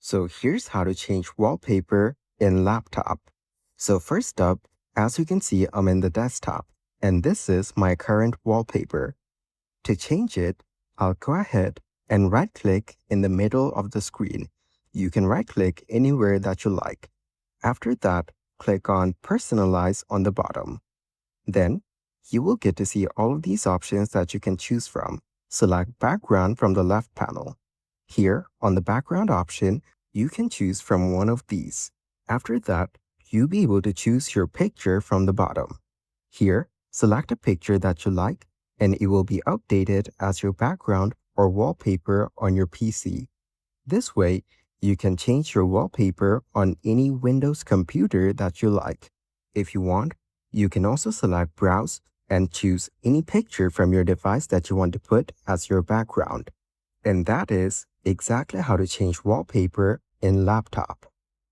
So here's how to change wallpaper in laptop. So first up, as you can see, I'm in the desktop, and this is my current wallpaper. To change it, I'll go ahead and right-click in the middle of the screen. You can right-click anywhere that you like. After that, click on Personalize on the bottom. Then, you will get to see all of these options that you can choose from. Select Background from the left panel. Here, on the background option, you can choose from one of these. After that, you'll be able to choose your picture from the bottom. Here, select a picture that you like, and it will be updated as your background or wallpaper on your PC. This way, you can change your wallpaper on any Windows computer that you like. If you want, you can also select Browse and choose any picture from your device that you want to put as your background. And that is exactly how to change wallpaper in laptop.